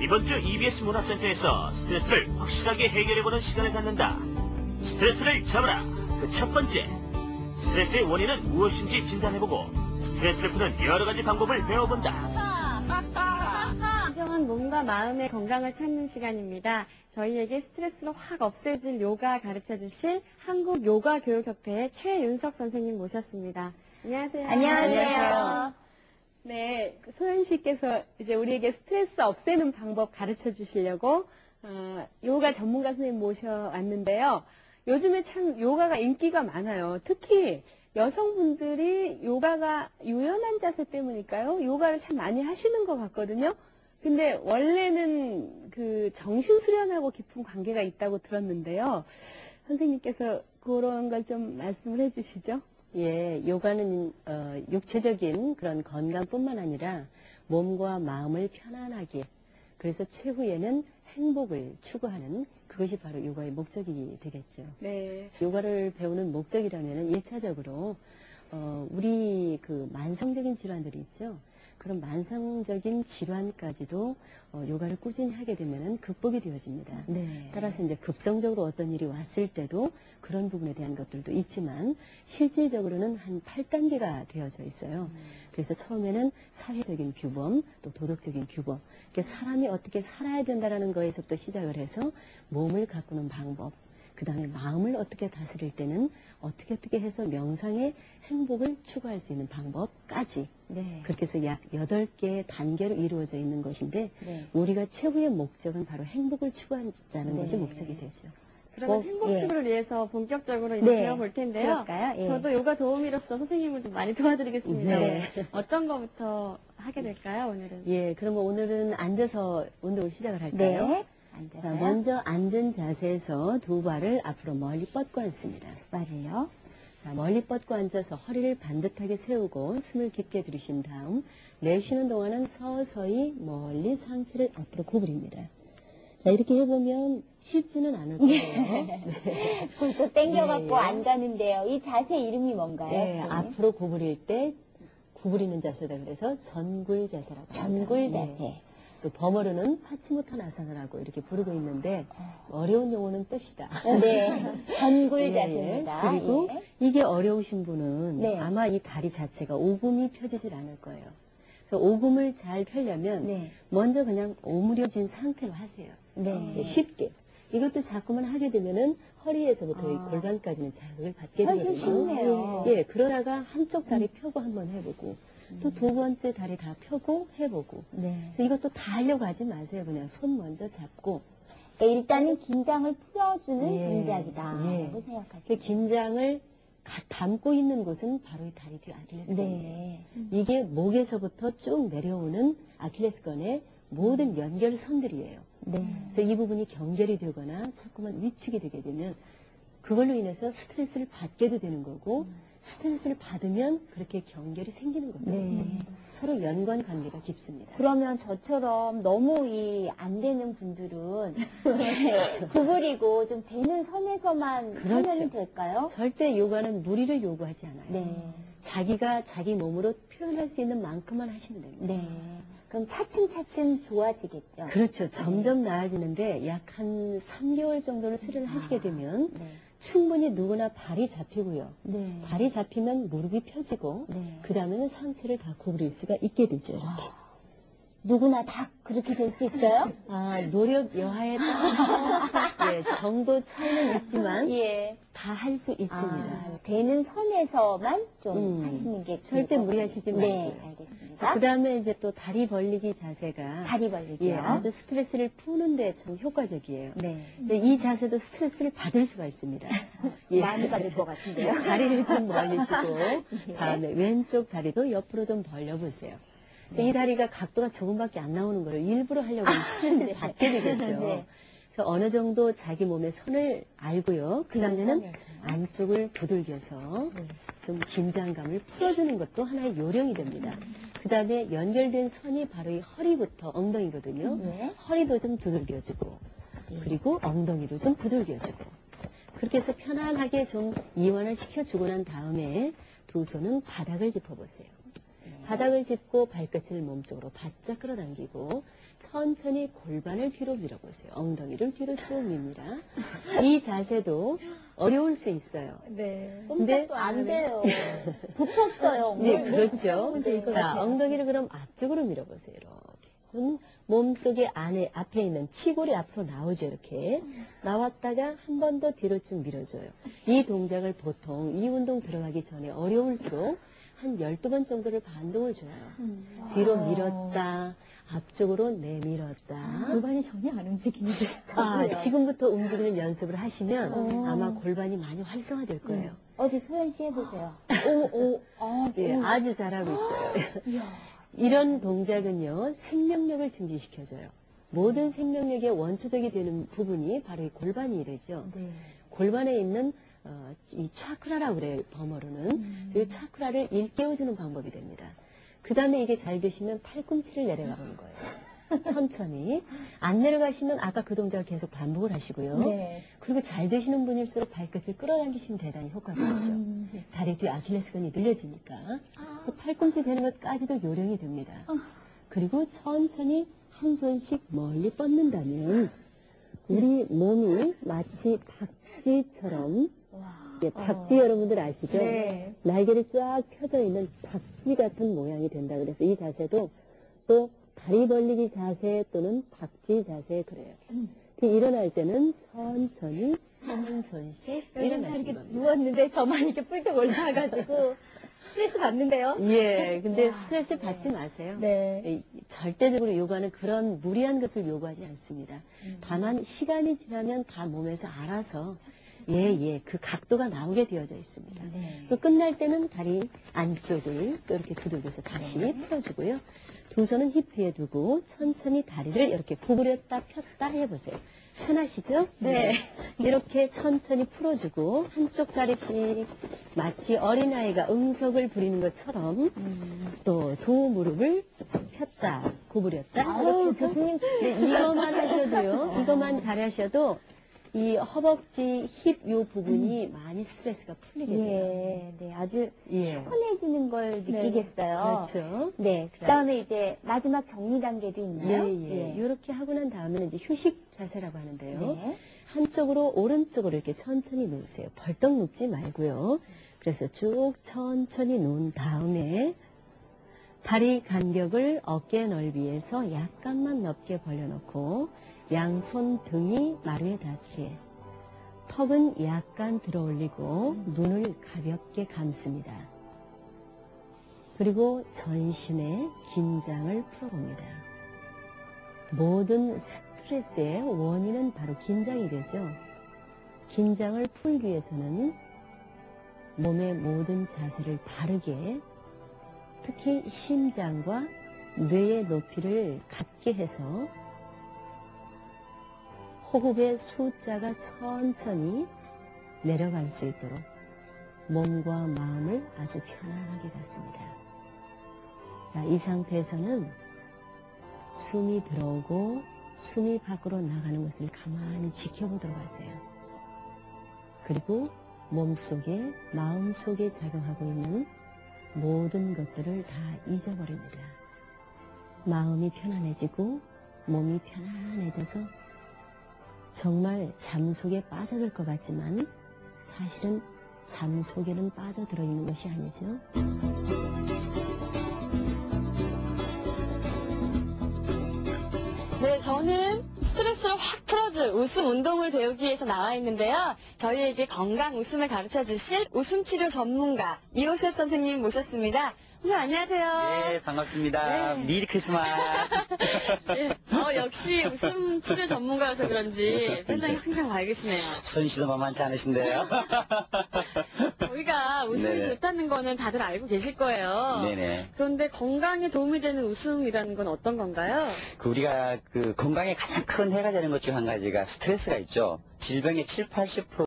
이번 주 EBS 문화센터에서 스트레스를 확실하게 해결해보는 시간을 갖는다. 스트레스를 잡아라. 그 첫 번째. 스트레스의 원인은 무엇인지 진단해보고 스트레스를 푸는 여러 가지 방법을 배워본다. 진정한 몸과 마음의 건강을 찾는 시간입니다. 저희에게 스트레스를 확 없애줄 요가 가르쳐주실 한국요가교육협회의 최윤석 선생님 모셨습니다. 안녕하세요. 안녕하세요. 네, 소연 씨께서 이제 우리에게 스트레스 없애는 방법 가르쳐 주시려고 요가 전문가 선생님 모셔왔는데요. 요즘에 참 요가가 인기가 많아요. 특히 여성분들이 요가가 유연한 자세 때문일까요? 요가를 참 많이 하시는 것 같거든요. 근데 원래는 그 정신 수련하고 깊은 관계가 있다고 들었는데요. 선생님께서 그런 걸 좀 말씀을 해주시죠. 예, 요가는 육체적인 그런 건강뿐만 아니라 몸과 마음을 편안하게, 그래서 최후에는 행복을 추구하는 그것이 바로 요가의 목적이 되겠죠. 네. 요가를 배우는 목적이라면 1차적으로 우리 그 만성적인 질환들이 있죠. 그런 만성적인 질환까지도 요가를 꾸준히 하게 되면은 극복이 되어집니다. 네. 따라서 이제 급성적으로 어떤 일이 왔을 때도 그런 부분에 대한 것들도 있지만 실질적으로는 한 8단계가 되어져 있어요. 그래서 처음에는 사회적인 규범, 또 도덕적인 규범, 그러니까 사람이 어떻게 살아야 된다라는 거에서부터 시작을 해서 몸을 가꾸는 방법, 그 다음에 마음을 어떻게 다스릴 때는 어떻게 해서 명상의 행복을 추구할 수 있는 방법까지, 네. 그렇게 해서 약 8개의 단계로 이루어져 있는 것인데, 네. 우리가 최후의 목적은 바로 행복을 추구하자는 네. 것이 목적이 되죠. 그러면 행복 추구를 위해서 본격적으로 이제 네. 배워볼 텐데요. 그럴까요? 예. 저도 요가 도우미로서 선생님을 좀 많이 도와드리겠습니다. 네. 어떤 거부터 하게 될까요, 오늘은? 예, 그러면 오늘은 앉아서 운동을 시작을 할까요? 네. 자, 앉아서요. 먼저 앉은 자세에서 두 발을 앞으로 멀리 뻗고 앉습니다. 발을요. 자, 멀리 뻗고 앉아서 허리를 반듯하게 세우고 숨을 깊게 들이신 다음 내쉬는 동안은 서서히 멀리 상체를 앞으로 구부립니다. 자, 이렇게 해보면 쉽지는 않을 거예요. 네. 굴고 땡겨갖고 예. 안 가는데요. 이 자세 이름이 뭔가요? 네, 선생님? 앞으로 구부릴 때 구부리는 자세다 그래서 전굴 자세라고 합니다. 전굴 자세. 네. 또 범어로는 파치모타나사나라고 이렇게 부르고 있는데 어려운 용어는 뺍시다. 네. 전굴 예, 예. 자세입니다. 그리고 예. 이게 어려우신 분은 네. 아마 이 다리 자체가 오금이 펴지질 않을 거예요. 그래서 오금을 잘 펴려면 네. 먼저 그냥 오므려진 상태로 하세요. 네. 쉽게. 이것도 자꾸만 하게 되면은 허리에서부터 이 아. 골반까지는 자극을 받게 훨씬 되거든요. 쉽네요. 예, 그러다가 한쪽 다리 펴고 한번 해보고 또 두 번째 다리 다 펴고 해보고. 네. 그래서 이것도 다 하려고 하지 마세요. 그냥 손 먼저 잡고. 그러니까 일단은 긴장을 풀어주는 예. 동작이다라고 예. 생각하시면 그 긴장을 담고 있는 곳은 바로 이 다리 뒤 아킬레스건이에요. 네. 이게 목에서부터 쭉 내려오는 아킬레스건의 모든 연결선들이에요. 네. 그래서 이 부분이 경결이 되거나 자꾸만 위축이 되게 되면 그걸로 인해서 스트레스를 받게도 되는 거고 스트레스를 받으면 그렇게 경결이 생기는 겁니다. 네. 서로 연관 관계가 깊습니다. 그러면 저처럼 너무 안 되는 분들은 구부리고 좀 되는 선에서만 그렇죠. 하면 될까요? 절대 요가는 무리를 요구하지 않아요. 네. 자기가 자기 몸으로 표현할 수 있는 만큼만 하시면 됩니다. 네. 그럼 차츰차츰 좋아지겠죠? 그렇죠. 점점 나아지는데 약 한 3개월 정도는 수련을 하시게 되면 네. 충분히 누구나 발이 잡히고요. 네. 발이 잡히면 무릎이 펴지고 네. 그 다음에는 상체를 다 구부릴 수가 있게 되죠. 이렇게. 누구나 다 그렇게 될 수 있어요? 아, 노력 여하에 따라서 예, 정도 차이는 있지만 예. 다 할 수 있습니다. 아, 되는 선에서만 좀 하시는 게 절대 좋을 것 무리하시지 같아요. 마세요. 네, 알겠습니다. 그 다음에 이제 또 다리 벌리기 자세가 다리 벌리기요. 예, 아주 스트레스를 푸는데 참 효과적이에요. 네. 근데 이 자세도 스트레스를 받을 수가 있습니다. 예. 많이 받을 것 같은데요. 다리를 좀 벌리시고 다음에 왼쪽 다리도 옆으로 좀 벌려보세요. 이 다리가 각도가 조금밖에 안 나오는 걸 일부러 하려고 스트레스를 받게 되겠죠. 네. 그래서 어느 정도 자기 몸의 선을 알고요. 그 다음에는 선에서. 안쪽을 두들겨서 네. 좀 긴장감을 풀어주는 것도 하나의 요령이 됩니다. 그 다음에 연결된 선이 바로 이 허리부터 엉덩이거든요. 네. 허리도 좀 두들겨주고 그리고 엉덩이도 좀 두들겨주고 그렇게 해서 편안하게 좀 이완을 시켜주고 난 다음에 두 손은 바닥을 짚어보세요. 바닥을 짚고 발끝을 몸쪽으로 바짝 끌어당기고 천천히 골반을 뒤로 밀어보세요. 엉덩이를 뒤로 쭉 밉니다. 이 자세도 어려울 수 있어요. 네. 근데 안 돼요. 붙었어요. 네, 그렇죠. 좋을 것 자, 같아요. 엉덩이를 그럼 앞쪽으로 밀어보세요. 이렇게. 몸속에 앞에 있는 치골이 앞으로 나오죠. 이렇게. 나왔다가 한 번 더 뒤로 쭉 밀어줘요. 이 동작을 보통 이 운동 들어가기 전에 어려울수록 한 12번 정도를 반동을 줘요. 뒤로 밀었다, 앞쪽으로 내밀었다. 골반이 전혀 안 움직이는데. 지금부터 움직이는 연습을 하시면 아마 골반이 많이 활성화될 거예요. 어디 소연 씨 해보세요. 예, 아주 잘하고 있어요. 이런 동작은요, 생명력을 증진시켜줘요. 모든 생명력의 원초적이 되는 부분이 바로 이 골반이 되죠. 네. 골반에 있는 이 차크라라고 그래요, 범어로는. 이 차크라를 일깨워주는 방법이 됩니다. 그 다음에 이게 잘 되시면 팔꿈치를 내려가는 거예요. 천천히. 안 내려가시면 아까 그 동작을 계속 반복을 하시고요. 네. 그리고 잘 되시는 분일수록 발끝을 끌어당기시면 대단히 효과적이죠. 다리 뒤 아킬레스건이 늘려지니까. 그래서 팔꿈치 되는 것까지도 요령이 됩니다. 그리고 천천히 한 손씩 멀리 뻗는다면 우리 몸이 마치 박쥐처럼, 예, 박쥐 여러분들 아시죠? 네. 날개를 쫙 펴져 있는 박쥐 같은 모양이 된다 그래서 이 자세도 또 다리 벌리기 자세 또는 박쥐 자세 그래요. 일어날 때는 천천히 한 손씩 이렇게 일어나시는 겁니다. 누웠는데 저만 이렇게 뿔떡 올라와가지고 스트레스 받는데요? 예, 근데 스트레스 받지 마세요. 네. 예, 절대적으로 요가는 그런 무리한 것을 요구하지 않습니다. 다만 시간이 지나면 다 몸에서 알아서 그 각도가 나오게 되어져 있습니다. 또 끝날 때는 다리 안쪽을 또 이렇게 두들겨서 다시 풀어주고요. 두 손은 힙 뒤에 두고 천천히 다리를 이렇게 구부렸다 폈다 해보세요. 편하시죠? 네. 이렇게 천천히 풀어주고 한쪽 다리씩 마치 어린아이가 응석을 부리는 것처럼 또 두 무릎을 폈다 구부렸다 이렇게 해서 이거만 하셔도요. 이것만 잘하셔도 이 허벅지, 힙 요 부분이 많이 스트레스가 풀리게 돼요. 네, 아주 예. 시원해지는 걸 느끼겠어요. 그렇죠. 네, 그 다음에 이제 마지막 정리 단계도 있나요? 이렇게 하고 난 다음에는 이제 휴식 자세라고 하는데요. 네. 한쪽으로 오른쪽으로 이렇게 천천히 누우세요. 벌떡 눕지 말고요. 그래서 쭉 천천히 누운 다음에 다리 간격을 어깨 넓이에서 약간만 넓게 벌려놓고 양손 등이 마루에 닿게 턱은 약간 들어 올리고 눈을 가볍게 감습니다. 그리고 전신의 긴장을 풀어봅니다. 모든 스트레스의 원인은 바로 긴장이 되죠. 긴장을 풀기 위해서는 몸의 모든 자세를 바르게 특히 심장과 뇌의 높이를 같게 해서 호흡의 숫자가 천천히 내려갈 수 있도록 몸과 마음을 아주 편안하게 갖습니다. 자, 이 상태에서는 숨이 들어오고 숨이 밖으로 나가는 것을 가만히 지켜보도록 하세요. 그리고 몸속에, 마음속에 작용하고 있는 모든 것들을 다 잊어버립니다. 마음이 편안해지고 몸이 편안해져서 정말 잠 속에 빠져들 것 같지만 사실은 잠 속에는 빠져들어 있는 것이 아니죠. 네, 저는 스트레스를 확 풀어줄 웃음 운동을 배우기 위해서 나와 있는데요. 저희에게 건강 웃음을 가르쳐 주실 웃음치료 전문가 이호셉 선생님 모셨습니다. 선생님 안녕하세요. 네, 반갑습니다. 네. 미리 크리스마스. 네, 역시 웃음치료 전문가여서 그런지 표정이 항상 밝으시네요. 손 씨도 만만치 않으신데요. 저희가 웃음이 네네. 좋다는 거는 다들 알고 계실 거예요. 네네. 그런데 건강에 도움이 되는 웃음이라는 건 어떤 건가요? 우리가 건강에 가장 큰 해가 되는 것 중 한 가지가 스트레스가 있죠. 질병의 7, 80%